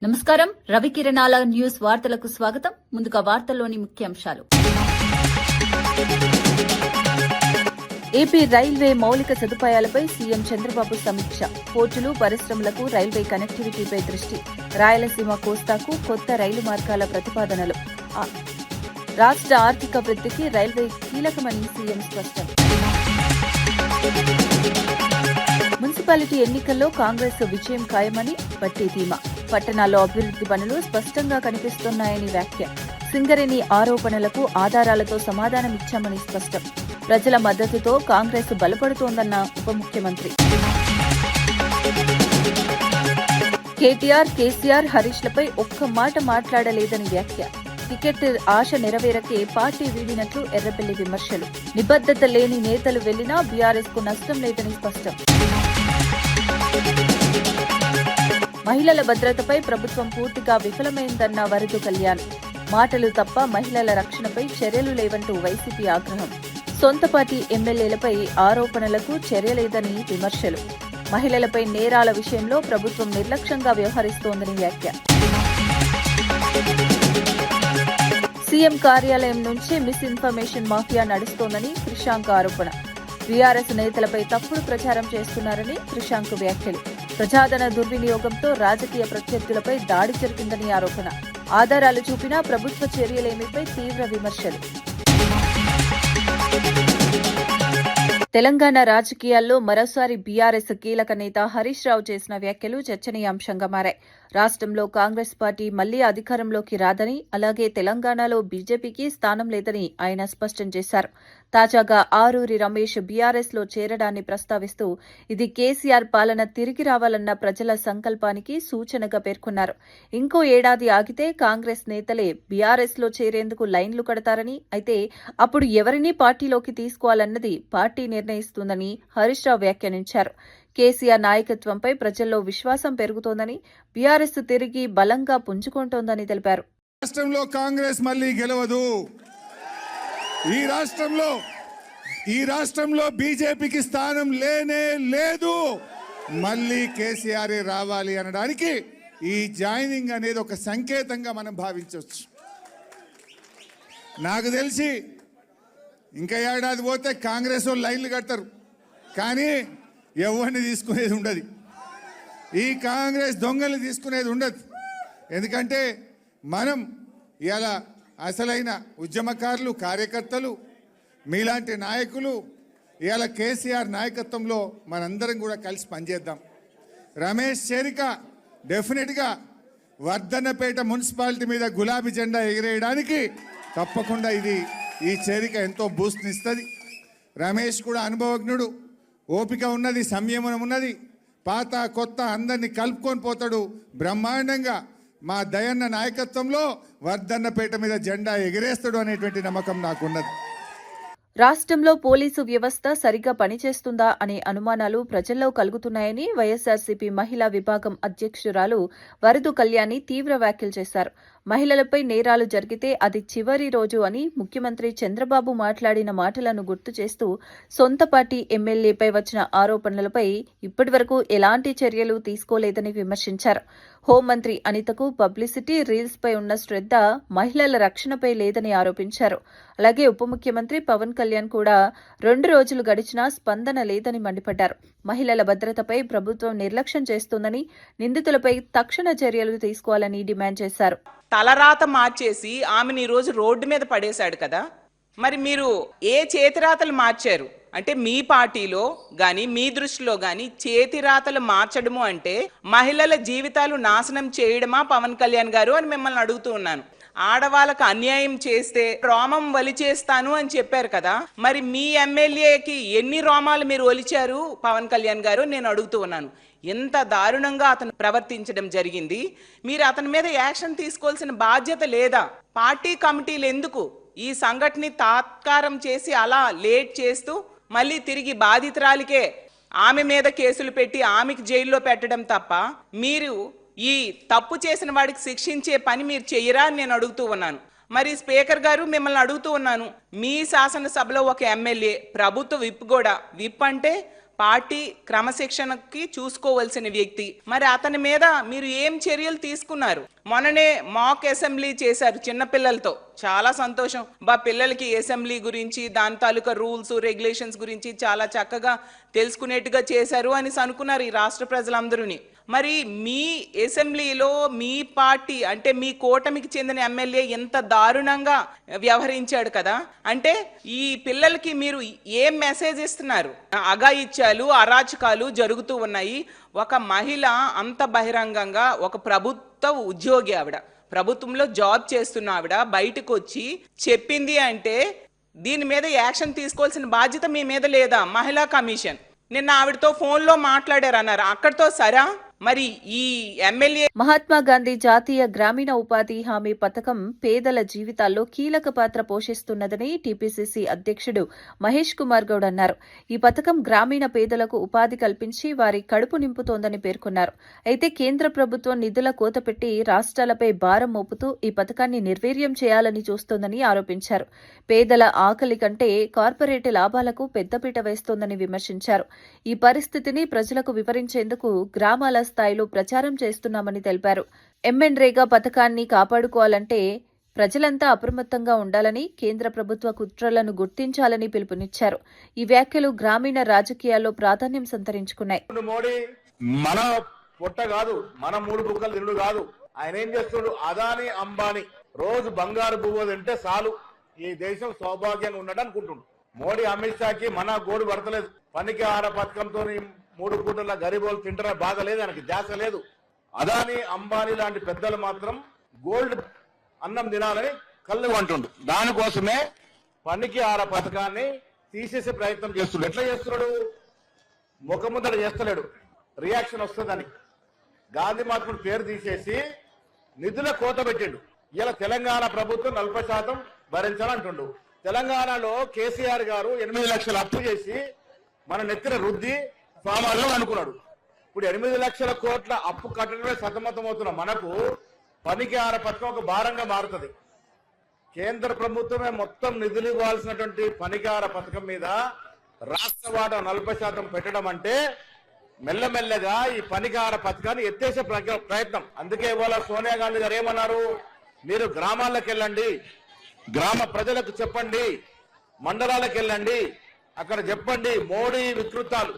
నమస్కారం. రవికిరణాల న్యూస్ వార్తలకు స్వాగతం. ముందుగా వార్తల్లోని ముఖ్యాంశాలు. ఏపీ రైల్వే మౌలిక సదుపాయాలపై సీఎం చంద్రబాబు సమీక్ష. పోర్టులు, పరిశ్రమలకు రైల్వే కనెక్టివిటీపై దృష్టి. రాయలసీమ కోస్తాకు కొత్త రైలు మార్గాల ప్రతిపాదనలు. రాష్ట్ర ఆర్థిక వృద్ధికి రైల్వే కీలకమని సీఎం స్పష్టం. మున్సిపాలిటీ ఎన్నికల్లో కాంగ్రెస్ విజయం ఖాయమని బట్టి ధీమా. పట్టణాల్లో అభివృద్ది పనులు స్పష్టంగా కనిపిస్తున్నాయని వ్యాఖ్య. సింగరేణి ఆరోపణలకు ఆధారాలతో సమాధానమిచ్చామని స్పష్టం. ప్రజల మద్దతుతో కాంగ్రెస్ బలపడుతోందన్న ఉప ముఖ్యమంత్రి. కేటీఆర్, కేసీఆర్, హరీష్లపై ఒక్క మాట మాట్లాడలేదని వ్యాఖ్య. టికెట్ ఆశ నెరవేరకే పార్టీ వీడినట్లు ఎర్రబెల్లి విమర్శలు. నిబద్ధత లేని నేతలు వెళ్లినా బీఆర్ఎస్ కు నష్టం లేదని స్పష్టం. మహిళల భద్రతపై ప్రభుత్వం పూర్తిగా విఫలమైందన్న వరదు కళ్యాణ్. మాటలు తప్ప మహిళల రక్షణపై చర్యలు లేవంటూ వైసీపీ ఆగ్రహం. సొంత పార్టీ ఎమ్మెల్యేలపై ఆరోపణలకు చర్యలేదని విమర్శలు. మహిళలపై నేరాల విషయంలో ప్రభుత్వం నిర్లక్ష్యంగా వ్యవహరిస్తోందని వ్యాఖ్య. సీఎం కార్యాలయం నుంచే మిస్ ఇన్ఫర్మేషన్ మాఫియా నడుస్తోందని క్రిషాంక్ ఆరోపణ. బీఆర్ఎస్ నేతలపై తప్పుడు ప్రచారం చేస్తున్నారని క్రిషాంక్ వ్యాఖ్యలు. ప్రజాధన దుర్వినియోగంతో రాజకీయ ప్రత్యర్థులపై దాడి జరిగిందని ఆరోపణ. ఆధారాలు చూపినా ప్రభుత్వ చర్యలేమిపై తీవ్ర విమర్శలు. తెలంగాణ రాజకీయాల్లో మరోసారి బీఆర్ఎస్ కీలక నేత హరీష్ రావు చేసిన వ్యాఖ్యలు చర్చనీయాంశంగా మారాయి. రాష్ట్రంలో కాంగ్రెస్ పార్టీ మళ్లీ అధికారంలోకి రాదని, అలాగే తెలంగాణలో బీజేపీకి స్థానం లేదని ఆయన స్పష్టం చేశారు. తాజాగా ఆరూరి రమేష్ బీఆర్ఎస్ లో చేరడాన్ని ప్రస్తావిస్తూ ఇది కేసీఆర్ పాలన తిరిగి రావాలన్న ప్రజల సంకల్పానికి సూచనగా పేర్కొన్నారు. ఇంకో ఏడాది ఆగితే కాంగ్రెస్ నేతలే బీఆర్ఎస్ లో చేరేందుకు లైన్లు కడతారని, అయితే అప్పుడు ఎవరిని పార్టీలోకి తీసుకోవాలన్నది పార్టీ నిర్ణయిస్తుందని హరీష్ రావు వ్యాఖ్యానించారు. కేసీఆర్ నాయకత్వంపై ప్రజల్లో విశ్వాసం పెరుగుతోందని, బీఆర్ఎస్ తిరిగి బలంగా పుంజుకుంటోందని తెలిపారు. రాష్ట్రంలో కాంగ్రెస్ మళ్లీ గెలవదు. ఈ రాష్ట్రంలో బీజేపీకి స్థానం లేనే లేదు. మళ్లీ కేసీఆర్ రావాలి అనడానికి ఈ జాయినింగ్ అనేది ఒక సంకేతంగా మనం భావించవచ్చు. నాకు తెలిసి ఇంకా ఏడాది పోతే కాంగ్రెస్ వాళ్ళు లైన్లు కడతారు, కానీ ఎవరిని తీసుకునేది ఉండదు. ఈ కాంగ్రెస్ దొంగల్ని తీసుకునేది ఉండదు. ఎందుకంటే మనం ఇలా అసలైన ఉద్యమకారులు, కార్యకర్తలు, మీలాంటి నాయకులు ఇలా కేసీఆర్ నాయకత్వంలో మనందరం కూడా కలిసి పనిచేద్దాం. రమేష్ చేరిక డెఫినెట్గా వర్ధన్నపేట మున్సిపాలిటీ మీద గులాబీ జెండా ఎగిరేయడానికి తప్పకుండా ఈ చేరిక ఎంతో బూస్ట్నిస్తుంది. రమేష్ కూడా అనుభవజ్ఞుడు, ఓపిక ఉన్నది, సంయమనం ఉన్నది. పాత కొత్త అందరినీ కలుపుకొని పోతాడు. బ్రహ్మాండంగా మా దయన్న నాయకత్వంలో వర్ధన్నపేట మీద జెండా ఎగిరేస్తాడు అనేటువంటి నమ్మకం నాకున్నది. రాష్ట్రంలో పోలీసు వ్యవస్థ సరిగ్గా పనిచేస్తుందా అనే అనుమానాలు ప్రజల్లో కలుగుతున్నాయని వైఎస్సార్సీపీ మహిళా విభాగం అధ్యక్షురాలు వరదు కళ్యాణి తీవ్ర వ్యాఖ్యలు చేశారు. మహిళలపై నేరాలు జరిగితే అది చివరి రోజు అని ముఖ్యమంత్రి చంద్రబాబు మాట్లాడిన మాటలను గుర్తు చేస్తూ సొంత పార్టీ ఎమ్మెల్యేపై వచ్చిన ఆరోపణలపై ఇప్పటివరకు ఎలాంటి చర్యలు తీసుకోలేదని విమర్శించారు. హోంమంత్రి అనితకు పబ్లిసిటీ, రీల్స్ పై ఉన్న శ్రద్ధ మహిళల రక్షణపై లేదని ఆరోపించారు. అలాగే ఉప ముఖ్యమంత్రి పవన్ కళ్యాణ్ కూడా 2 రోజులు గడిచినా స్పందన లేదని మండిపడ్డారు. మహిళల భద్రతపై ప్రభుత్వం నిర్లక్ష్యం చేస్తోందని, నిందితులపై తక్షణ చర్యలు తీసుకోవాలని డిమాండ్ చేశారు. తలరాత మార్చేసి ఆమెను ఈ రోజు రోడ్డు మీద పడేశాడు కదా. మరి మీరు ఏ చేతిరాతలు మార్చారు అంటే మీ పార్టీలో గాని మీ దృష్టిలో గాని చేతిరాతలు మార్చడము అంటే మహిళల జీవితాలు నాశనం చేయడమా పవన్ కళ్యాణ్ గారు అని మిమ్మల్ని అడుగుతూ ఉన్నాను. ఆడవాళ్ళకు అన్యాయం చేస్తే రోమం వలిచేస్తాను అని చెప్పారు కదా. మరి మీ ఎమ్మెల్యేకి ఎన్ని రోమాలు మీరు ఒలిచారు పవన్ కళ్యాణ్ గారు నేను అడుగుతూ ఉన్నాను. ఎంత దారుణంగా అతను ప్రవర్తించడం జరిగింది. మీరు అతని మీద యాక్షన్ తీసుకోవాల్సిన బాధ్యత లేదా? పార్టీ కమిటీలు ఎందుకు ఈ సంఘటనని తాత్కారం చేసి అలా లేట్ చేస్తూ మళ్ళీ తిరిగి బాధితురాలికే ఆమె మీద కేసులు పెట్టి ఆమెకి జైల్లో పెట్టడం తప్ప మీరు ఈ తప్పు చేసిన వాడికి శిక్షించే పని మీరు చెయ్యరా అని నేను అడుగుతూ ఉన్నాను. మరి స్పీకర్ గారు మిమ్మల్ని అడుగుతూ ఉన్నాను, మీ శాసనసభలో ఒక ఎమ్మెల్యే ప్రభుత్వ విప్ కూడా, విప్ అంటే పార్టీ క్రమశిక్షణకి చూసుకోవాల్సిన వ్యక్తి. మరి అతని మీద మీరు ఏం చర్యలు తీసుకున్నారు? మొన్ననే మాక్ అసెంబ్లీ చేశారు చిన్నపిల్లలతో, చాలా సంతోషం. పిల్లలకి అసెంబ్లీ గురించి, దాని తాలూకా రూల్స్ రెగ్యులేషన్స్ గురించి చాలా చక్కగా తెలుసుకునేట్టుగా చేశారు అని అనుకున్నారు ఈ రాష్ట్ర ప్రజలందరూని. మరి మీ అసెంబ్లీలో మీ పార్టీ అంటే మీ కూటమికి చెందిన ఎమ్మెల్యే ఎంత దారుణంగా వ్యవహరించాడు కదా. అంటే ఈ పిల్లలకి మీరు ఏం మెసేజ్ ఇస్తున్నారు? అఘాయిత్యాలు, అరాచకాలు జరుగుతూ ఉన్నాయి. ఒక మహిళ అంత బహిరంగంగా, ఒక ప్రభుత్వ ఉద్యోగి ఆవిడ, ప్రభుత్వంలో జాబ్ చేస్తున్న ఆవిడ బయటకు వచ్చి చెప్పింది అంటే దీని మీద యాక్షన్ తీసుకోవాల్సిన బాధ్యత మీ మీద లేదా? మహిళా కమిషన్ నిన్న ఆవిడతో ఫోన్లో మాట్లాడారన్నారు, అక్కడితో సరా? మరి ఈ ఎమ్మెల్యే మహాత్మా గాంధీ జాతీయ గ్రామీణ ఉపాధి హామీ పథకం పేదల జీవితాల్లో కీలక పాత్ర పోషిస్తున్నదని టీపీసీసీ అధ్యక్షుడు మహేష్ కుమార్ గౌడ్ అన్నారు. ఈ పథకం గ్రామీణ పేదలకు ఉపాధి కల్పించి వారి కడుపు నింపుతోందని పేర్కొన్నారు. అయితే కేంద్ర ప్రభుత్వం నిధుల కోతపెట్టి రాష్ట్రాలపై భారం మోపుతూ ఈ పథకాన్ని నిర్వీర్యం చేయాలని చూస్తోందని ఆరోపించారు. పేదల ఆకలి కంటే కార్పొరేట్ లాభాలకు పెద్దపీట వేస్తోందని విమర్శించారు. ఈ పరిస్థితిని ప్రజలకు వివరించేందుకు గ్రామాల స్థాయిలో ప్రచారం చేస్తున్నామని తెలిపారు. ఎంఎన్రేగా పథకాన్ని కాపాడుకోవాలంటే ప్రజలంతా అప్రమత్తంగా ఉండాలని, కేంద్ర ప్రభుత్వ కుట్రలను గుర్తించాలని పిలుపునిచ్చారు. ఈ వ్యాఖ్యలు గ్రామీణ రాజకీయాల్లో ప్రాధాన్యం సంతరించుకున్నాయి. మోడీ మన పొట్ట కాదు, మన మూడు బుక్కలు తిండు కాదు. ఆయన ఏం చేస్తున్నాడు? అదాని అంబానీ రోజు బంగారు బువ్వ తింటే చాలు, ఈ దేశం సౌభాగ్యంగా ఉన్నాడు అనుకుంటుండు. మోడీ అమిత్ షాకి మన గోడు పడతలేదు. పనికి ఆహార పథకంతో 3 పూటల గరీబోలు తింటారా బాధ లేదు, ఆయనకి ధ్యాస లేదు. అదాని అంబానీ లాంటి పెద్దలు మాత్రం గోల్డ్ అన్నం తినాలని కళ్ళు అంటుండు. దానికోసమే పనికి ఆహార పథకాన్ని తీసేసే ప్రయత్నం చేస్తున్నాడు. ఎట్లా చేస్తున్నాడు? ముఖముద్దట చేస్తలేడు, రియాక్షన్ వస్తుందని గాంధీ మహాత్ముడు పేరు తీసేసి నిధుల కోత పెట్టిండు. ఇలా తెలంగాణ ప్రభుత్వం 40% భరించాలంటుండు. తెలంగాణలో కేసీఆర్ గారు 8 లక్షల అప్పు చేసి మన నెత్తిన రుద్ది ఫామ్ హౌస్ లో అనుకున్నాడు. ఇప్పుడు 8 లక్షల కోట్ల అప్పు కట్టడమే సతమతమవుతున్న మనకు పనికి ఆహార పథకం ఒక భారంగా మారుతుంది. కేంద్ర ప్రభుత్వమే మొత్తం నిధులు ఇవ్వాల్సినటువంటి పనికి ఆహార పథకం మీద రాష్ట్ర వాటా 40% పెట్టడం అంటే మెల్లమెల్లగా ఈ పనికి ఆహార పథకాన్ని ఎత్తేసే ప్రయత్నం. అందుకే ఇవాళ సోనియా గాంధీ గారు ఏమన్నారు? మీరు గ్రామాలకు వెళ్ళండి, గ్రామ ప్రజలకు చెప్పండి, మండలాలకు వెళ్ళండి, అక్కడ చెప్పండి మోడీ వికృతాలు,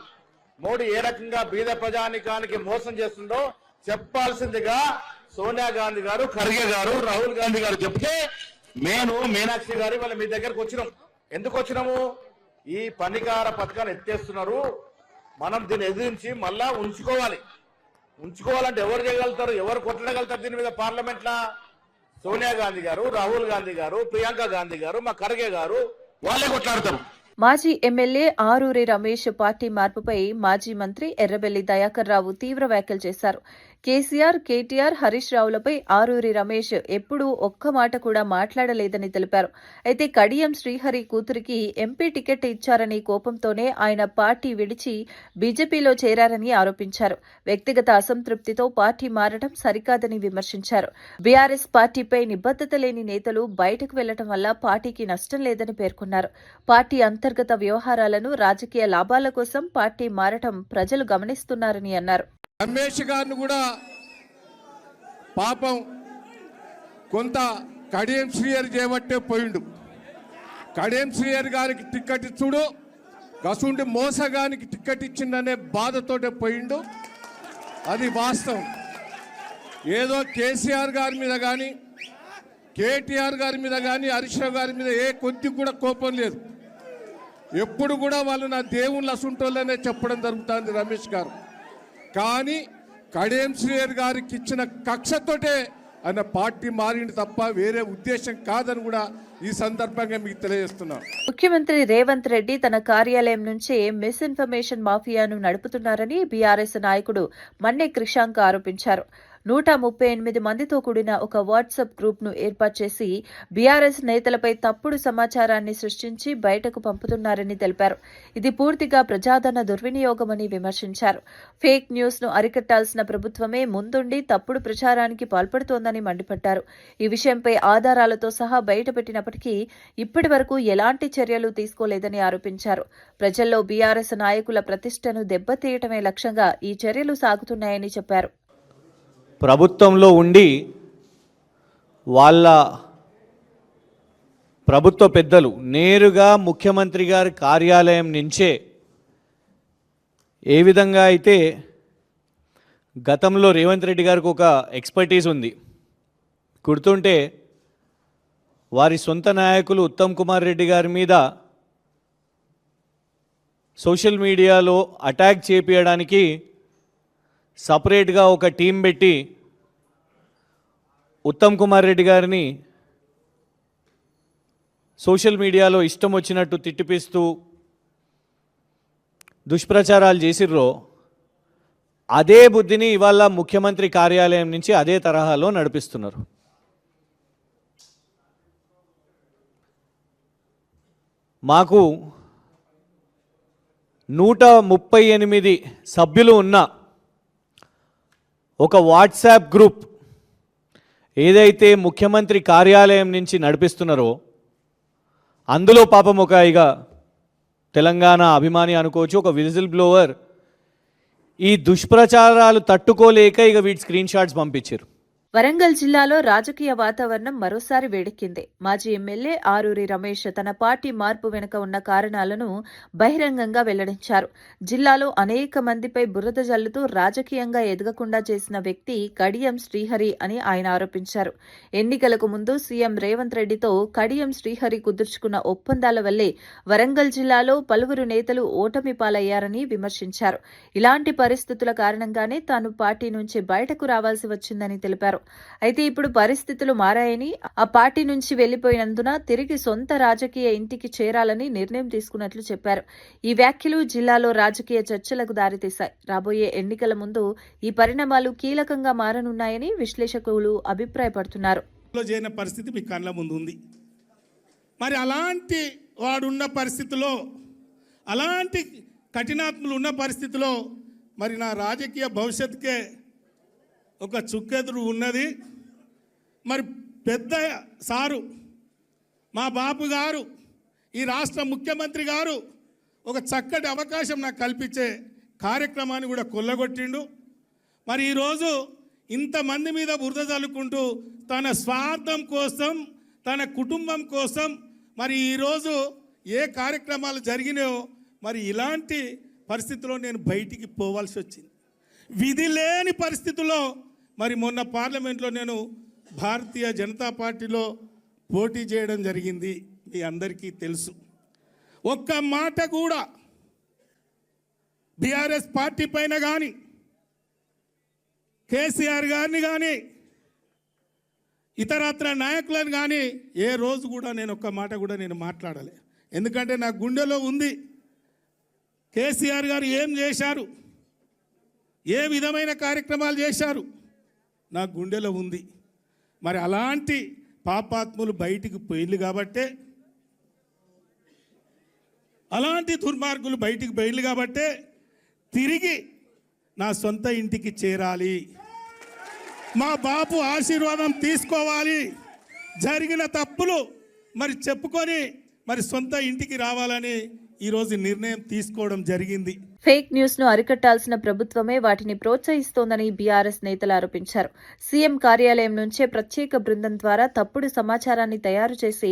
మోడీ ఏ రకంగా బీద ప్రజానికానికి మోసం చేస్తుందో చెప్పాల్సిందిగా సోనియా గాంధీ గారు, ఖర్గే గారు, రాహుల్ గాంధీ గారు చెప్తే నేను మీనాక్షి గారు వాళ్ళ మీ దగ్గరకు వచ్చినాం. ఎందుకు వచ్చినాము? ఈ పనికార పథకాన్ని ఎత్తేస్తున్నారు, మనం దీన్ని ఎదిరించి మళ్ళా ఉంచుకోవాలంటే ఎవరు చేయగలుగుతారు? ఎవరు కొట్టగలుగుతారు దీని మీద? పార్లమెంట్ లా సోనియా గాంధీ గారు, రాహుల్ గాంధీ గారు, ప్రియాంక గాంధీ గారు, మా ఖర్గే గారు వాళ్ళే కొట్లాడతారు. మాజీ ఎమ్మెల్యే ఆరూరి రమేష్ పార్టీ మార్పుపై మాజీ మంత్రి ఎర్రబెల్లి దయాకర్ రావు తీవ్ర వ్యాఖ్యలు చేశారు. కేసీఆర్, కేటీఆర్, హరీష్ రావులపై ఆరూరి రమేష్ ఎప్పుడూ ఒక్క మాట కూడా మాట్లాడలేదని తెలిపారు. అయితే కడియం శ్రీహరి కూతురికి ఎంపీ టికెట్ ఇచ్చారని కోపంతోనే ఆయన పార్టీ విడిచి బీజేపీలో చేరారని ఆరోపించారు. వ్యక్తిగత అసంతృప్తితో పార్టీ మారడం సరికాదని విమర్శించారు. బీఆర్ఎస్ పార్టీపై నిబద్ధత లేని నేతలు బయటకు వెళ్లడం వల్ల పార్టీకి నష్టం లేదని పేర్కొన్నారు. పార్టీ అంతర్గత వ్యవహారాలను రాజకీయ లాభాల కోసం పార్టీ మారటం ప్రజలు గమనిస్తున్నారని అన్నారు. రమేష్ గారిని కూడా పాపం కొంత కడియం శ్రీహరి చేయబట్టే పోయిండు. కడియం శ్రీహరి గారికి టికెట్ ఇచ్చుడు, గసుండి మోసగానికి టికెట్ ఇచ్చిందనే బాధతోటే పోయిండు. అది వాస్తవం. ఏదో కేసీఆర్ గారి మీద కానీ, కేటీఆర్ గారి మీద కానీ, హరీష్ రావు గారి మీద ఏ కొద్ది కూడా కోపం లేదు. ఎప్పుడు కూడా వాళ్ళు నా దేవుళ్ళు అసుంటోళ్ళనే చెప్పడం జరుగుతుంది రమేష్ గారు. కానీ కడియం శ్రీహరి గారికి ఇచ్చిన కక్షతోటే ఆయన పార్టీ మారింది తప్ప వేరే ఉద్దేశం కాదని కూడా ఈ సందర్భంగా మీకు తెలియజేస్తున్నాను. ముఖ్యమంత్రి రేవంత్ రెడ్డి తన కార్యాలయం నుంచే మిస్ఇన్ఫర్మేషన్ మాఫియాను నడుపుతున్నారని బీఆర్ఎస్ నాయకుడు మన్నె క్రిషాంక్ ఆరోపించారు. 138 మందితో కూడిన ఒక వాట్సాప్ గ్రూప్ను ఏర్పాటు చేసి బీఆర్ఎస్ నేతలపై తప్పుడు సమాచారాన్ని సృష్టించి బయటకు పంపుతున్నారని తెలిపారు. ఇది పూర్తిగా ప్రజాధన దుర్వినియోగమని విమర్శించారు. ఫేక్ న్యూస్ ను అరికట్టాల్సిన ప్రభుత్వమే ముందుండి తప్పుడు ప్రచారానికి పాల్పడుతోందని మండిపడ్డారు. ఈ విషయంపై ఆధారాలతో సహా బయటపెట్టినప్పటికీ ఇప్పటి వరకు ఎలాంటి చర్యలు తీసుకోలేదని ఆరోపించారు. ప్రజల్లో బీఆర్ఎస్ నాయకుల ప్రతిష్టను దెబ్బతీయటమే లక్ష్యంగా ఈ చర్యలు సాగుతున్నాయని చెప్పారు. ప్రభుత్వంలో ఉండి వాళ్ళ ప్రభుత్వ పెద్దలు నేరుగా ముఖ్యమంత్రి గారి కార్యాలయం నుంచే ఏ విధంగా అయితే గతంలో రేవంత్ రెడ్డి గారికి ఒక ఎక్స్పర్టీస్ ఉంది, గుర్తుంటే వారి సొంత నాయకులు ఉత్తమ్ కుమార్ రెడ్డి గారి మీద సోషల్ మీడియాలో అటాక్ చేపించడానికి సపరేట్గా ఒక టీం పెట్టి ఉత్తమ్ కుమార్ రెడ్డి గారిని సోషల్ మీడియాలో ఇష్టం వచ్చినట్టు తిట్టిపిస్తూ దుష్ప్రచారాలు చేసిర్రో అదే బుద్ధిని ఇవాళ ముఖ్యమంత్రి కార్యాలయం నుంచి అదే తరహాలో నడిపిస్తున్నారు. మాకు 138 సభ్యులు ఉన్న ఒక వాట్సాప్ గ్రూప్ ఏదైతే ముఖ్యమంత్రి కార్యాలయం నుంచి నడిపిస్తున్నారో అందులో పాపం ఒక తెలంగాణ అభిమాని అనుకోవచ్చు, ఒక విజిల్ బ్లోవర్ ఈ దుష్ప్రచారాలు తట్టుకోలేక వీటి స్క్రీన్ షాట్స్ పంపించారు. వరంగల్ జిల్లాలో రాజకీయ వాతావరణం మరోసారి వేడెక్కింది. మాజీ ఎమ్మెల్యే ఆరూరి రమేష్ తన పార్టీ మార్పు వెనుక ఉన్న కారణాలను బహిరంగంగా వెల్లడించారు. జిల్లాలో అనేక మందిపై బురద జల్లుతూ రాజకీయంగా ఎదగకుండా చేసిన వ్యక్తి కడియం శ్రీహరి అని ఆయన ఆరోపించారు. ఎన్నికలకు ముందు సీఎం రేవంత్ రెడ్డితో కడియం శ్రీహరి కుదుర్చుకున్న ఒప్పందాల వల్లే వరంగల్ జిల్లాలో పలువురు నేతలు ఓటమి పాలయ్యారని విమర్శించారు. ఇలాంటి పరిస్థితుల కారణంగానే తాను పార్టీ నుంచి బయటకు రావాల్సి వచ్చిందని తెలిపారు. అయితే ఇప్పుడు పరిస్థితులు మారాయని, ఆ పార్టీ నుంచి వెళ్లిపోయినందున తిరిగి సొంత రాజకీయ ఇంటికి చేరాలని నిర్ణయం తీసుకున్నట్లు చెప్పారు. ఈ వ్యాఖ్యలు జిల్లాలో రాజకీయ చర్చలకు దారితీశాయి. రాబోయే ఎన్నికల ముందు ఈ పరిణామాలు కీలకంగా మారనున్నాయని విశ్లేషకులు అభిప్రాయపడుతున్నారు. చేయని పరిస్థితి మీ కళ్ళ ముందు ఉంది. మరి అలాంటి వాడున్న పరిస్థితిలో, అలాంటి కఠినాత్ములు ఉన్న పరిస్థితిలో మరి నా రాజకీయ భవిష్యత్తుకే ఒక చుక్కెదురు ఉన్నది. మరి పెద్ద సారు మా బాపు గారు, ఈ రాష్ట్ర ముఖ్యమంత్రి గారు ఒక చక్కటి అవకాశం నాకు కల్పించే కార్యక్రమాన్ని కూడా కొల్లగొట్టిండు. మరి ఈరోజు ఇంతమంది మీద బురద చల్లుకుంటూ తన స్వార్థం కోసం, తన కుటుంబం కోసం మరి ఈరోజు ఏ కార్యక్రమాలు జరిగినాయో మరి ఇలాంటి పరిస్థితుల్లో నేను బయటికి పోవాల్సి వచ్చింది. విధి లేని పరిస్థితుల్లో మరి మొన్న పార్లమెంట్లో నేను భారతీయ జనతా పార్టీలో పోటీ చేయడం జరిగింది. మీ అందరికీ తెలుసు. ఒక్క మాట కూడా బీఆర్ఎస్ పార్టీ పైన కానీ, కేసీఆర్ గారిని కానీ, ఇతరత్ర నాయకులను కానీ ఏ రోజు కూడా నేను ఒక్క మాట కూడా నేను మాట్లాడలే. ఎందుకంటే నా గుండెలో ఉంది కేసీఆర్ గారు ఏం చేశారు, ఏ విధమైన కార్యక్రమాలు చేశారు, నా గుండెలో ఉంది. మరి అలాంటి పాపాత్ములు బయటికి పోయిళ్ళు కాబట్టే, అలాంటి దుర్మార్గులు బయటికి పోయిళ్ళు కాబట్టే తిరిగి నా సొంత ఇంటికి చేరాలి, మా బాపు ఆశీర్వాదం తీసుకోవాలి, జరిగిన తప్పులు మరి చెప్పుకొని మరి సొంత ఇంటికి రావాలని ఈరోజు నిర్ణయం తీసుకోవడం జరిగింది. ఫేక్ న్యూస్ ను అరికట్టాల్సిన ప్రభుత్వమే వాటిని ప్రోత్సహిస్తోందని బీఆర్ఎస్ నేతలు ఆరోపించారు. సీఎం కార్యాలయం నుంచే ప్రత్యేక బృందం ద్వారా తప్పుడు సమాచారాన్ని తయారు చేసి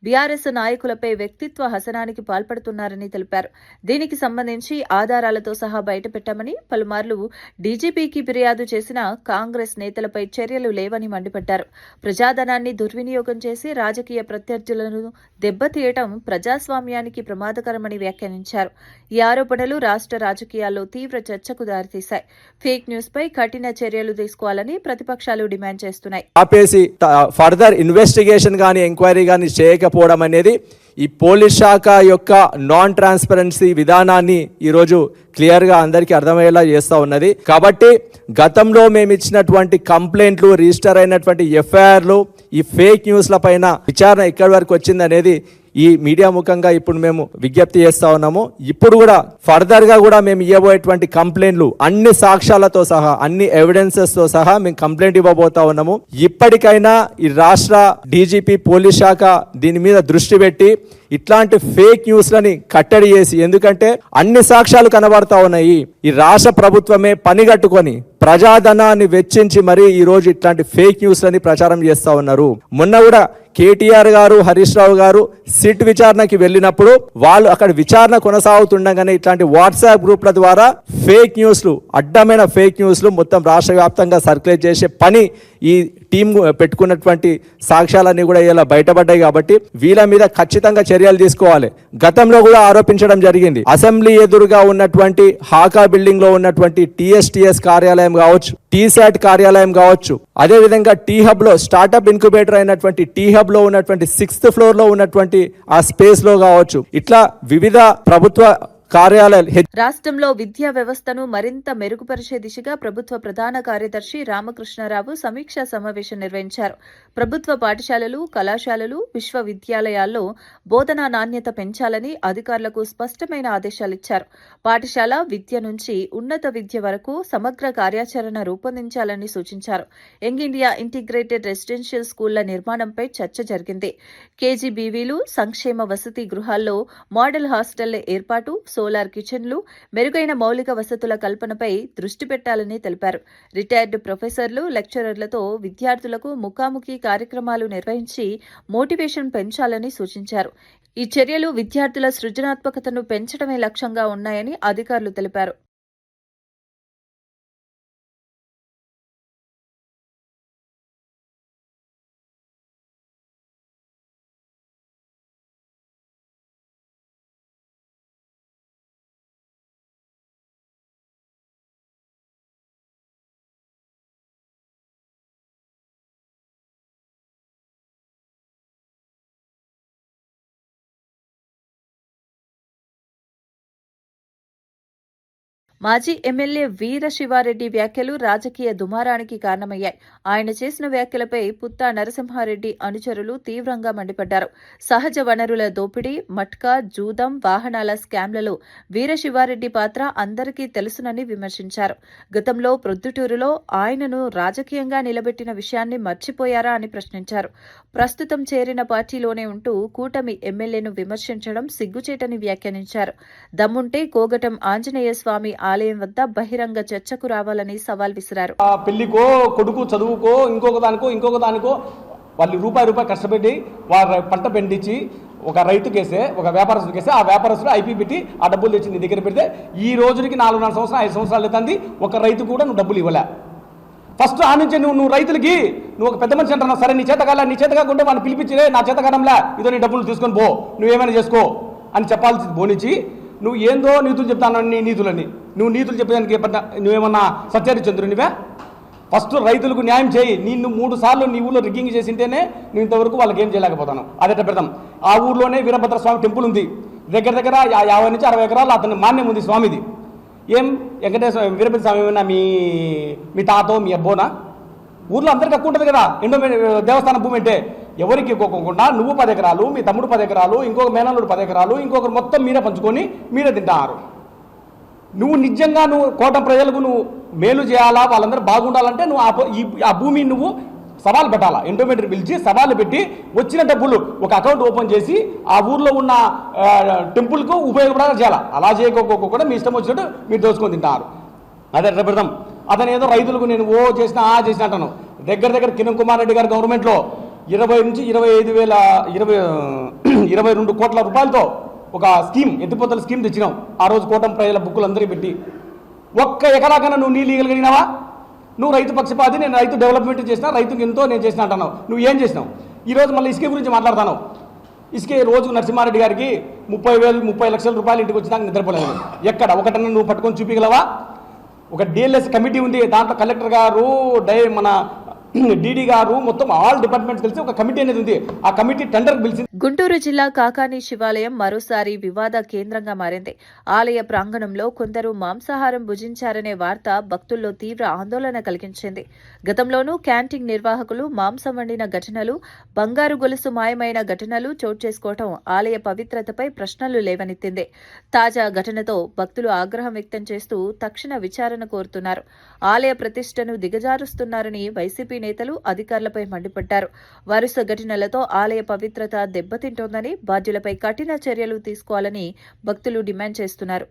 బీఆర్ఎస్ నాయకులపై వ్యక్తిత్వ హసనానికి పాల్పడుతున్నారని తెలిపారు. దీనికి సంబంధించి ఆధారాలతో సహా బయటపెట్టామని, పలుమార్లు డీజీపీకి ఫిర్యాదు చేసిన కాంగ్రెస్ నేతలపై చర్యలు లేవని మండిపడ్డారు. ప్రజాధనాన్ని దుర్వినియోగం చేసి రాజకీయ ప్రత్యర్థులను దెబ్బతీయటం ప్రజాస్వామ్యానికి ప్రమాదకరమని వ్యాఖ్యానించారు. ఈ ఆరోపణలు రాష్ట్ర రాజకీయాల్లో తీవ్ర చర్చకు దారితీశాయి. ఫేక్ న్యూస్ పై కఠిన చర్యలు తీసుకోవాలని ప్రతిపక్షాలు డిమాండ్ చేస్తున్నాయి. ఆపేసి ఫర్దర్ ఇన్వెస్టిగేషన్ కానీ ఎంక్వైరీ కానీ చేయకపోవడం అనేది ఈ పోలీస్ శాఖ యొక్క నాన్ ట్రాన్స్పరెన్సీ విధానాన్ని ఈరోజు క్లియర్గా అందరికీ అర్థమయ్యేలా చేస్తూ ఉన్నది. కాబట్టి గతంలో మేము ఇచ్చినటువంటి కంప్లైంట్లు, రిజిస్టర్ అయినటువంటి ఎఫ్ఐఆర్లు, ఈ ఫేక్ న్యూస్ల పైన విచారణ ఎక్కడి వరకు వచ్చింది అనేది ఈ మీడియా ముఖంగా ఇప్పుడు మేము విజ్ఞప్తి చేస్తూ ఉన్నాము. ఇప్పుడు కూడా ఫర్దర్గా కూడా మేము ఇవ్వబోయేటువంటి కంప్లైంట్లు అన్ని సాక్ష్యాలతో సహా, అన్ని ఎవిడెన్సెస్తో సహా మేము కంప్లైంట్ ఇవ్వబోతా ఉన్నాము. ఇప్పటికైనా ఈ రాష్ట్ర డీజీపీ పోలీస్ శాఖ దీని మీద దృష్టి పెట్టి ఇట్లాంటి ఫేక్ న్యూస్లని కట్టడి చేసి, ఎందుకంటే అన్ని సాక్ష్యాలు కనబడతా ఉన్నాయి, ఈ రాష్ట్ర ప్రభుత్వమే పనిగట్టుకొని ప్రజాధనాన్ని వెచ్చించి మరీ ఈరోజు ఇట్లాంటి ఫేక్ న్యూస్లని ప్రచారం చేస్తూ ఉన్నారు. మొన్న కూడా కేటీఆర్ గారు, హరీష్ రావు గారు సిట్ విచారణకి వెళ్ళినప్పుడు వాళ్ళు అక్కడ విచారణ కొనసాగుతుండగానే ఇట్లాంటి వాట్సాప్ గ్రూప్ల ద్వారా ఫేక్ న్యూస్లు, అడ్డమైన ఫేక్ న్యూస్లు మొత్తం రాష్ట్ర వ్యాప్తంగా సర్క్యులేట్ చేసే పని ఈ టీం పెట్టుకున్నటువంటి సాక్ష్యాలన్నీ కూడా ఇలా బయటపడ్డాయి. కాబట్టి వీళ్ళ మీద ఖచ్చితంగా చర్యలు తీసుకోవాలి. గతంలో కూడా ఆరోపించడం జరిగింది. అసెంబ్లీ ఎదురుగా ఉన్నటువంటి హాకా బిల్డింగ్ లో ఉన్నటువంటి టీఎస్టీఎస్ కార్యాలయం కావచ్చు, టీశాట్ కార్యాలయం కావచ్చు, అదేవిధంగా టీ హబ్ లో స్టార్టప్ ఇన్క్యుబేటర్ అయినటువంటి టీ హబ్ లో ఉన్నటువంటి 6th ఫ్లోర్ లో ఉన్నటువంటి ఆ స్పేస్ లో కావచ్చు, ఇట్లా వివిధ ప్రభుత్వ కార్యాలయాలు. రాష్ట్రంలో విద్యా వ్యవస్థను మరింత మెరుగుపరిచే దిశగా ప్రభుత్వ ప్రధాన కార్యదర్శి రామకృష్ణారావు సమీక్షా సమావేశం నిర్వహించారు. ప్రభుత్వ పాఠశాలలు, కళాశాలలు, విశ్వవిద్యాలయాల్లో బోధనా నాణ్యత పెంచాలని అధికారులకు స్పష్టమైన ఆదేశాలిచ్చారు. పాఠశాల విద్య నుంచి ఉన్నత విద్య వరకు సమగ్ర కార్యాచరణ రూపొందించాలని సూచించారు. యంగ్ ఇండియా ఇంటిగ్రేటెడ్ రెసిడెన్షియల్ స్కూళ్ల నిర్మాణంపై చర్చ జరిగింది. కేజీబీవీలు, సంక్షేమ వసతి గృహాల్లో మోడల్ హాస్టళ్ల ఏర్పాటు, సోలార్ కిచెన్లు, మెరుగైన మౌలిక వసతుల కల్పనపై దృష్టి పెట్టాలని తెలిపారు. రిటైర్డ్ ప్రొఫెసర్లు, లెక్చరర్లతో విద్యార్థులకు ముఖాముఖి కార్యక్రమాలు నిర్వహించి మోటివేషన్ పెంచాలని సూచించారు. ఈ చర్యలు విద్యార్థుల సృజనాత్మకతను పెంచడమే లక్ష్యంగా ఉన్నాయని అధికారులు తెలిపారు. మాజీ ఎమ్మెల్యే వీర శివారెడ్డి వ్యాఖ్యలు రాజకీయ దుమారానికి కారణమయ్యాయి. ఆయన చేసిన వ్యాఖ్యలపై పుత్తా నరసింహారెడ్డి అనుచరులు తీవ్రంగా మండిపడ్డారు. సహజ వనరుల దోపిడీ, మట్కా, జూదం, వాహనాల స్కామ్లలో వీర శివారెడ్డి పాత్ర అందరికీ తెలుసునని విమర్శించారు. గతంలో ప్రొద్దుటూరులో ఆయనను రాజకీయంగా నిలబెట్టిన విషయాన్ని మర్చిపోయారా అని ప్రశ్నించారు. ప్రస్తుతం చేరిన పార్టీలోనే ఉంటూ కూటమి ఎమ్మెల్యేను విమర్శించడం సిగ్గుచేటని వ్యాఖ్యానించారు. దమ్ముంటే కోగటం ఆంజనేయ స్వామి ఆలయం వద్ద బహిరంగ చర్చకు రావాలని సవాల్ విసిరారు. పెళ్లికో, కొడుకు చదువుకో, ఇంకొక దానికో వాళ్ళు రూపాయి కష్టపెట్టి వారి పంట పండించి ఒక రైతుకేసే, ఒక వ్యాపారస్తుడికేసే, ఆ వ్యాపారస్తుడు ఐపీ పెట్టి ఆ డబ్బులు తెచ్చి నీ దగ్గర పెడితే ఈ రోజుకి 4 సంవత్సరాలు 5 సంవత్సరాలు అవుతుంది, ఒక రైతు కూడా నువ్వు డబ్బులు ఇవ్వలే. ఫస్ట్ ఆ నుంచి నువ్వు రైతులకి నువ్వు ఒక పెద్ద మనిషి అంటున్నావు. సరే నీ చేత కాకుండా వాడిని పిలిపించిరే, నా చేత కాడంలా, ఇదో నీ డబ్బులు తీసుకొని పో, నువ్వేమైనా చేసుకో అని చెప్పాల్సింది బోనిచ్చి నువ్వు ఏందో నీతులు చెప్తాను. నీ నీతులని నువ్వు నీతులు చెప్పడానికి నువ్వేమన్నా సత్యహరిచంద్రునివే? ఫస్ట్ రైతులకు న్యాయం చేయి. నిన్ను 3 సార్లు నీ ఊళ్ళో రిగ్గింగ్ చేసింటేనే నువ్వు ఇంతవరకు వాళ్ళకి ఏం చేయలేకపోతాను. అదెట్ట పెడతాం. ఆ ఊర్లోనే వీరభద్ర స్వామి టెంపుల్ ఉంది. దగ్గర 50 నుంచి 60 ఎకరాలు అతని మాన్యం ఉంది స్వామిది. ఏం వెంకటేశ్వర వీరభద్ర స్వామి ఏమన్నా మీ తాతో మీ అబ్బోనా? ఊర్లో అందరికీ హక్కు ఉంటుంది కదా. దేవస్థానం భూమి అంటే ఎవరికి ఇవ్వకుండా నువ్వు 10 ఎకరాలు, మీ తమ్ముడు 10 ఎకరాలు, ఇంకొక మేనల్లుడు 10 ఎకరాలు, ఇంకొకరు మొత్తం మీరే పంచుకొని మీరే తింటారు. నువ్వు నిజంగా కోట ప్రజలకు నువ్వు మేలు చేయాలా, వాళ్ళందరూ బాగుండాలంటే నువ్వు ఆ భూమిని నువ్వు సవాలు పెట్టాలా. ఎండోమెంటరీ పిలిచి సవాలు పెట్టి వచ్చిన డబ్బులు ఒక అకౌంట్ ఓపెన్ చేసి ఆ ఊర్లో ఉన్న టెంపుల్కు ఉపయోగపడాలి చేయాలా. అలా చేయకోకుండా మీ ఇష్టం వచ్చినట్టు మీరు దోచుకొని తింటారు. అదే పెడదాం. అతను ఏదో రైతులకు నేను చేసిన అంటాను. దగ్గర కిరణ్ కుమార్ రెడ్డి గారి గవర్నమెంట్లో 20 నుంచి 22 కోట్ల రూపాయలతో ఒక స్కీమ్, ఎత్తిపోతల స్కీమ్ తెచ్చినావు. ఆ రోజు కోటం ప్రజల బుక్కులు అందరికీ పెట్టి ఒక్క ఎకరాకన్నా నువ్వు నీళ్ళు ఇవ్వగలిగినావా? నువ్వు రైతు పక్షపాతి, నేను రైతు డెవలప్మెంట్ చేసినా, రైతుకి ఎంతో నేను చేసిన అంటున్నావు. నువ్వు ఏం చేసినావు? ఈరోజు మళ్ళీ ఇసుక గురించి మాట్లాడతాను. ఇసుకే రోజుకు నరసింహారెడ్డి గారికి 30 లక్షల రూపాయలు ఇంటికి వచ్చినాక నిద్రపోలేదు. ఎక్కడ ఒకటన్నా నువ్వు పట్టుకొని చూపించగలవా? ఒక డిఎల్ఎస్ కమిటీ ఉంది. దాంట్లో కలెక్టర్ గారు, మన డీడీ గారు మొత్తం ఆల్ డిపార్ట్మెంట్స్ కలిసి ఒక కమిటీ అనేది ఉంది. ఆ కమిటీ టెండర్ పిలిచింది. గుంటూరు జిల్లా కాకాని శివాలయం మరోసారి వివాద కేంద్రంగా మారింది. ఆలయ ప్రాంగణంలో కొందరు మాంసాహారం భుజించారనే వార్త భక్తుల్లో తీవ్ర ఆందోళన కలిగించింది. గతంలోనూ క్యాంటీన్ నిర్వాహకులు మాంసం వండిన ఘటనలు, బంగారు గొలుసు మాయమైన ఘటనలు చోటు చేసుకోవడం ఆలయ పవిత్రతపై ప్రశ్నలు లేవనెత్తింది. తాజా ఘటనతో భక్తులు ఆగ్రహం వ్యక్తం చేస్తూ తక్షణ విచారణ కోరుతున్నారు. ఆలయ ప్రతిష్టను దిగజారుస్తున్నారని వైసీపీ నేతలు అధికారులపై మండిపడ్డారు. వరుస ఘటనలతో ఆలయ పవిత్రత దెబ్బతింటోందని, బాధ్యులపై కఠిన చర్యలు తీసుకోవాలని భక్తులు డిమాండ్ చేస్తున్నారు.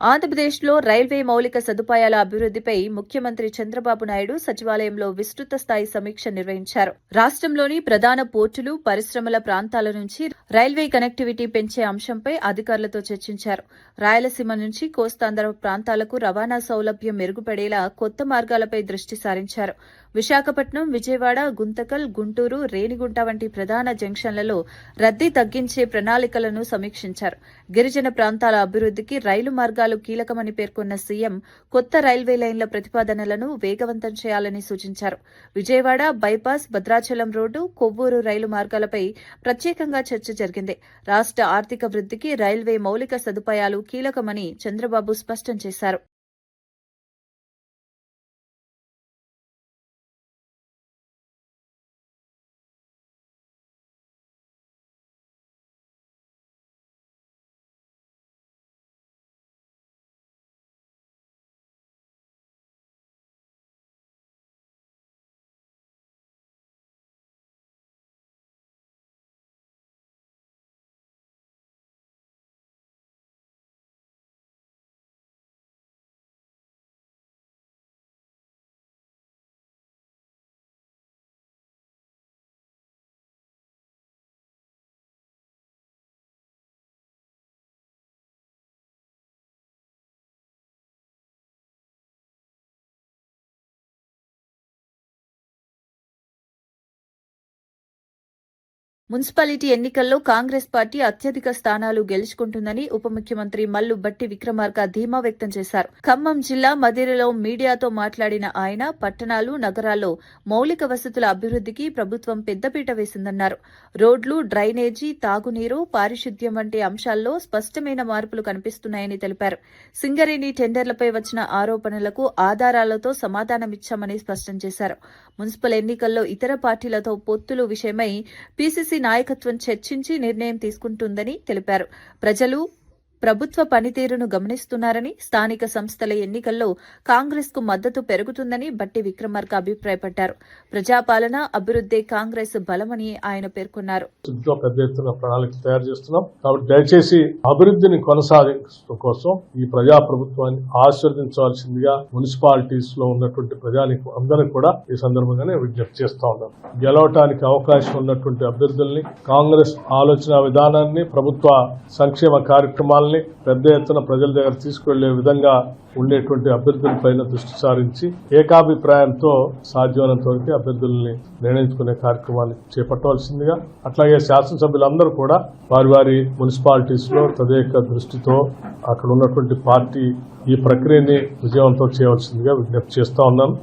ఆంధ్రప్రదేశ్లో రైల్వే మౌలిక సదుపాయాల అభివృద్ధిపై ముఖ్యమంత్రి చంద్రబాబు నాయుడు సచివాలయంలో విస్తృత స్థాయి సమీక్ష నిర్వహించారు. రాష్ట్రంలోని ప్రధాన పోర్టులు, పరిశ్రమల ప్రాంతాల నుంచి రైల్వే కనెక్టివిటీ పెంచే అంశంపై అధికారులతో చర్చించారు. రాయలసీమ నుంచి కోస్తాంధ్ర ప్రాంతాలకు రవాణా సౌలభ్యం మెరుగుపడేలా కొత్త మార్గాలపై దృష్టి సారించారు. విశాఖపట్నం, విజయవాడ, గుంతకల్, గుంటూరు, రేణిగుంట వంటి ప్రధాన జంక్షన్లలో రద్దీ తగ్గించే ప్రణాళికలను సమీక్షించారు. గిరిజన ప్రాంతాల అభివృద్ధికి రైలు మార్గాలు కీలకమని పేర్కొన్న సీఎం కొత్త రైల్వే లైన్ల ప్రతిపాదనలను వేగవంతం చేయాలని సూచించారు. విజయవాడ బైపాస్, భద్రాచలం రోడ్డు, కొవ్వూరు రైలు మార్గాలపై ప్రత్యేకంగా చర్చ జరిగింది. రాష్ట్ర ఆర్థిక వృద్ధికి రైల్వే మౌలిక సదుపాయాలు కీలకమని చంద్రబాబు స్పష్టం చేశారు. మున్సిపాలిటీ ఎన్నికల్లో కాంగ్రెస్ పార్టీ అత్యధిక స్థానాలు గెలుచుకుంటుందని ఉప ముఖ్యమంత్రి మల్లు భట్టి విక్రమార్క ధీమా వ్యక్తం చేశారు. ఖమ్మం జిల్లా మదిరలో మీడియాతో మాట్లాడిన ఆయన పట్టణాలు, నగరాల్లో మౌలిక వసతుల అభివృద్ధికి ప్రభుత్వం పెద్దపీట వేసిందన్నారు. రోడ్లు, డ్రైనేజీ, తాగునీరు, పారిశుద్ధ్యం వంటి అంశాల్లో స్పష్టమైన మార్పులు కనిపిస్తున్నాయని తెలిపారు. సింగరేణి టెండర్లపై వచ్చిన ఆరోపణలకు ఆధారాలతో సమాధానమిచ్చామని స్పష్టం చేశారు. మున్సిపల్ ఎన్నికల్లో ఇతర పార్టీలతో పొత్తులు విషయమై పీసీసీ నాయకత్వం చర్చించి నిర్ణయం తీసుకుంటుందని తెలిపారు. ప్రజలు ప్రభుత్వ పనితీరును గమనిస్తున్నారని, స్థానిక సంస్థల ఎన్నికల్లో కాంగ్రెస్ కు మద్దతు పెరుగుతుందని భట్టి విక్రమార్క అభిప్రాయపడ్డారు. ప్రజాపాలన, అభివృద్ధి కాంగ్రెస్ బలమని ఆయన పేర్కొన్నారు. పెద్ద ఎత్తున ప్రణాళిక తయారు చేస్తున్నాం కాబట్టి దయచేసి అభివృద్ధిని కొనసాగించడం కోసం ఈ ప్రజా ప్రభుత్వాన్ని ఆశీర్వదించవలసిందిగా మున్సిపాలిటీస్ లో ఉన్నటువంటి ప్రజానికి అందరికీ కూడా ఈ సందర్భంగానే విజ్ఞప్తి చేస్తా ఉన్నాం. గెలవటానికి అవకాశం ఉన్నటువంటి అభ్యర్థుల్ని, కాంగ్రెస్ ఆలోచన విధానాన్ని, ప్రభుత్వ సంక్షేమ కార్యక్రమాలని పెద్ద ఎత్తున ప్రజల దగ్గర తీసుకువెళ్లే విధంగా ఉండేటువంటి అభ్యర్థులపైన దృష్టి సారించి ఏకాభిప్రాయంతో సాధ్యమైనంత వరకు అభ్యర్థుల్ని నిర్ణయించుకునే కార్యక్రమాన్ని చేపట్టవలసిందిగా, అట్లాగే శాసనసభ్యులందరూ కూడా వారి వారి మున్సిపాలిటీస్ లో తదేక దృష్టితో అక్కడ ఉన్నటువంటి పార్టీ ఈ ప్రక్రియని విజయవంతం చేయవలసిందిగా విజ్ఞప్తి చేస్తా ఉన్నాను.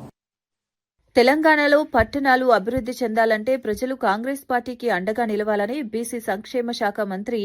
తెలంగాణలో పట్టణాలు అభివృద్ధి చెందాలంటే ప్రజలు కాంగ్రెస్ పార్టీకి అండగా నిలవాలని బీసీ సంక్షేమ శాఖ మంత్రి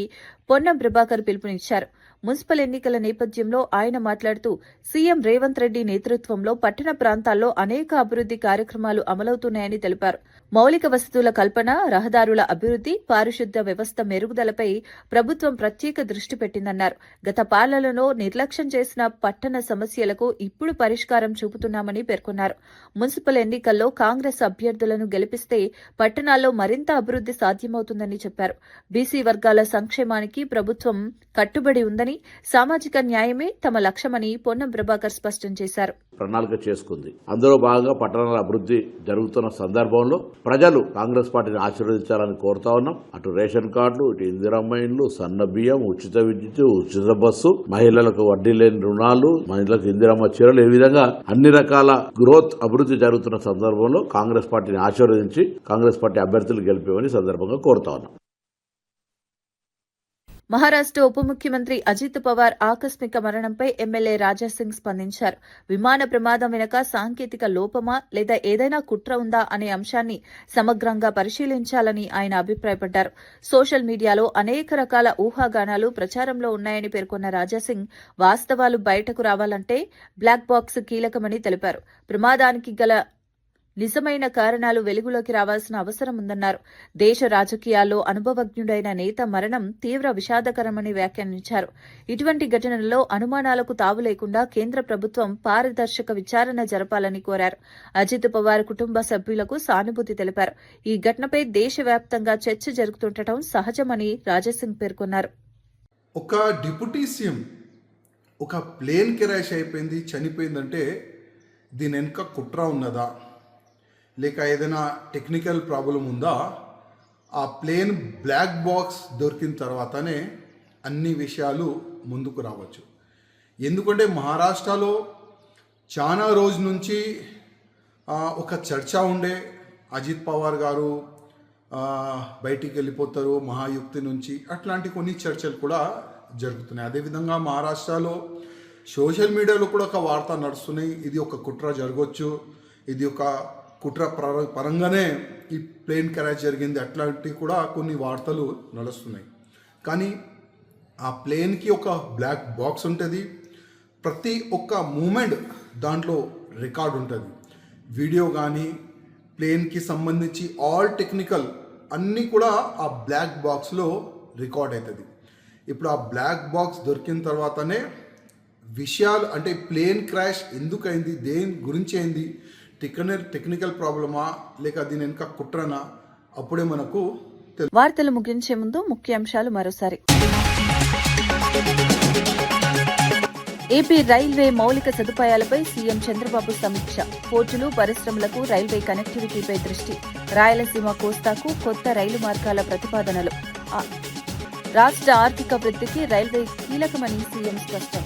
పొన్నం ప్రభాకర్ పిలుపునిచ్చారు. మున్సిపల్ ఎన్నికల నేపథ్యంలో ఆయన మాట్లాడుతూ సీఎం రేవంత్ రెడ్డి నేతృత్వంలో పట్టణ ప్రాంతాల్లో అనేక అభివృద్ధి కార్యక్రమాలు అమలవుతున్నాయని తెలిపారు. మౌలిక వసతుల కల్పన, రహదారుల అభివృద్ధి, పారిశుద్ధ్య వ్యవస్థ మెరుగుదలపై ప్రభుత్వం ప్రత్యేక దృష్టి పెట్టిందన్నారు. గత పాలనలో నిర్లక్ష్యం చేసిన పట్టణ సమస్యలకు ఇప్పుడు పరిష్కారం చూపుతున్నామని పేర్కొన్నారు. మున్సిపల్ ఎన్నికల్లో కాంగ్రెస్ అభ్యర్థులను గెలిపిస్తే పట్టణాల్లో మరింత అభివృద్ధి సాధ్యమవుతుందని చెప్పారు. బీసీ వర్గాల సంక్షేమానికి ప్రభుత్వం కట్టుబడి ఉందని, సామాజిక న్యాయమే తమ లక్ష్యమని పొన్నం ప్రభాకర్ స్పష్టం చేశారు. ప్రణాళిక చేసుకుంది. అందులో భాగంగా పట్టణాల అభివృద్ధి జరుగుతున్న సందర్భంలో ప్రజలు కాంగ్రెస్ పార్టీని ఆశీర్వదించాలని కోరుతా ఉన్నాం. అటు రేషన్ కార్డులు, ఇటు ఇందిరమ్మ ఇండ్లు, సన్న బియ్యం, ఉచిత విద్యుత్, ఉచిత బస్సు, మహిళలకు వడ్డీ లేని రుణాలు, మహిళలకు ఇందిరమ్మ చీరలు, ఈ విధంగా అన్ని రకాల గ్రోత్ అభివృద్ధి జరుగుతున్న సందర్భంలో కాంగ్రెస్ పార్టీని ఆశీర్వదించి కాంగ్రెస్ పార్టీ అభ్యర్థులు గెలిపేవని సందర్భంగా కోరుతా ఉన్నాం. మహారాష్ట్ర ఉప ముఖ్యమంత్రి అజిత్ పవార్ ఆకస్మిక మరణంపై ఎమ్మెల్యే రాజాసింగ్ స్పందించారు. విమాన ప్రమాదం వెనుక సాంకేతిక లోపమా లేదా ఏదైనా కుట్ర ఉందా అనే అంశాన్ని సమగ్రంగా పరిశీలించాలని ఆయన అభిప్రాయపడ్డారు. సోషల్ మీడియాలో అనేక రకాల ఊహాగానాలు ప్రచారంలో ఉన్నాయని పేర్కొన్న రాజాసింగ్, వాస్తవాలు బయటకు రావాలంటే బ్లాక్ బాక్స్ కీలకమని తెలిపారు. ప్రమాదానికి గల నిజమైన కారణాలు వెలుగులోకి రావాల్సిన అవసరం ఉందన్నారు. దేశ రాజకీయాల్లో అనుభవజ్ఞుడైన నేత మరణం తీవ్ర విషాదకరమని వ్యాఖ్యానించారు. ఇటువంటి ఘటనల్లో అనుమానాలకు తావు లేకుండా కేంద్ర ప్రభుత్వం పారదర్శక విచారణ జరపాలని కోరారు. అజిత్ పవార్ కుటుంబ సభ్యులకు సానుభూతి తెలిపారు. ఈ ఘటనపై దేశవ్యాప్తంగా చర్చ జరుగుతుండటం సహజమని రాజాసింగ్ పేర్కొన్నారు. ఒక డిప్యూటీ సీఎం ఒక ప్లేన్ క్రాష్ అయిపోయింది, చనిపోయిందంటే దీని వెనుక కుట్ర ఉన్నదా, లేక ఏదైనా టెక్నికల్ ప్రాబ్లం ఉందా? ఆ ప్లేన్ బ్లాక్ బాక్స్ దొరికిన తర్వాతనే అన్ని విషయాలు ముందుకు రావచ్చు. ఎందుకంటే మహారాష్ట్రలో చాలా రోజు నుంచి ఒక చర్చ ఉండే, అజిత్ పవార్ గారు బయటికి వెళ్ళిపోతారు మహాయుక్తి నుంచి, అట్లాంటి కొన్ని చర్చలు కూడా జరుగుతున్నాయి. అదేవిధంగా మహారాష్ట్రలో సోషల్ మీడియాలో కూడా ఒక వార్త నడుస్తున్నాయి, ఇది ఒక కుట్ర జరగవచ్చు, ఇది ఒక కుట్ర పరంగానే ఈ ప్లేన్ క్రాష్ జరిగింది, అట్లాంటివి కూడా కొన్ని వార్తలు నడుస్తున్నాయి. కానీ ఆ ప్లేన్కి ఒక బ్లాక్ బాక్స్ ఉంటుంది, ప్రతి ఒక్క మూమెంట్ దాంట్లో రికార్డ్ ఉంటుంది. వీడియో కానీ ప్లేన్కి సంబంధించి ఆల్ టెక్నికల్ అన్నీ కూడా ఆ బ్లాక్ బాక్స్లో రికార్డ్ అవుతుంది. ఇప్పుడు ఆ బ్లాక్ బాక్స్ దొరికిన తర్వాతనే విషయాలు, అంటే ప్లేన్ క్రాష్ ఎందుకు అయింది, దేని గురించి అయింది, టెక్నికల్ ప్రాబ్లమా లేక దీని వెనుక కుట్రనా, అప్పుడే మనకు వార్తలు ముగించే ముందు ముఖ్యాంశాలు మరోసారి. ఏపీ రైల్వే మౌలిక సదుపాయాలపై సీఎం చంద్రబాబు సమీక్ష. పోర్టులు, పరిశ్రమలకు రైల్వే కనెక్టివిటీపై దృష్టి. రాయలసీమ కోస్తాకు కొత్త రైలు మార్గాల ప్రతిపాదనలు. రాష్ట్ర ఆర్థిక వృద్ధికి రైల్వే కీలకమని సీఎం స్పష్టం.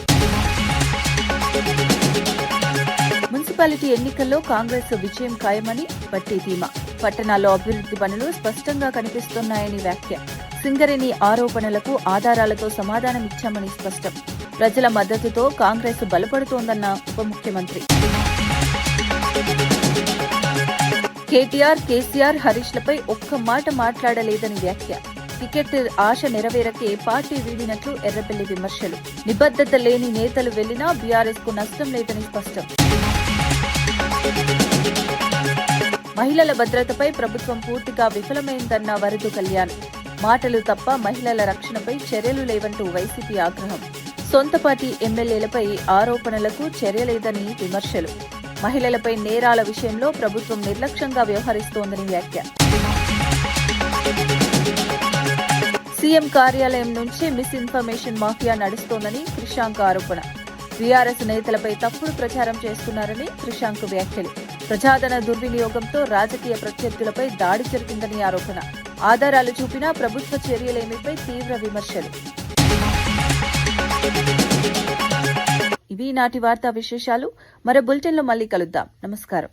మున్సిపాలిటీ ఎన్నికల్లో కాంగ్రెస్ విజయం ఖాయమని బట్టి ధీమా. పట్టణాల్లో అభివృద్ధి పనులు స్పష్టంగా కనిపిస్తున్నాయని వ్యాఖ్య. సింగరేణి ఆరోపణలకు ఆధారాలతో సమాధానమిచ్చామని స్పష్టం. ప్రజల మద్దతుతో కాంగ్రెస్ బలపడుతోందన్న ఉప ముఖ్యమంత్రి. కేటీఆర్, కేసీఆర్, హరీష్లపై ఒక్క మాట మాట్లాడలేదని వ్యాఖ్య. టికెట్ ఆశ నెరవేరకే పార్టీ వీడినట్లు ఎర్రబెల్లి విమర్శలు. నిబద్ధత లేని నేతలు వెళ్లినా బీఆర్ఎస్ కు నష్టం లేదని స్పష్టం. మహిళల భద్రతపై ప్రభుత్వం పూర్తిగా విఫలమైందన్న వరదు కళ్యాణ్. మాటలు తప్ప మహిళల రక్షణపై చర్యలు లేవంటూ వైసీపీ ఆగ్రహం. సొంత పార్టీ ఎమ్మెల్యేలపై ఆరోపణలకు చర్యలేదని విమర్శలు. మహిళలపై నేరాల విషయంలో ప్రభుత్వం నిర్లక్ష్యంగా వ్యవహరిస్తోందని వ్యాఖ్య. సీఎం కార్యాలయం నుంచే మిస్ఇన్ఫర్మేషన్ మాఫియా నడుస్తోందని క్రిషాంక్ ఆరోపణ. బీఆర్ఎస్ నేతలపై తప్పుడు ప్రచారం చేస్తున్నారని క్రిషాంక్ వ్యాఖ్యలు. ప్రజాధన దుర్వినియోగంతో రాజకీయ ప్రత్యర్థులపై దాడి జరిగిందని ఆరోపణ. ఆధారాలు చూపినా ప్రభుత్వ చర్యలేమిపై తీవ్ర విమర్శలు. ఇవి నాటి వార్తా విశేషాలు. మరో బులెటిన్లో మళ్ళీ కలుద్దాం. నమస్కారం.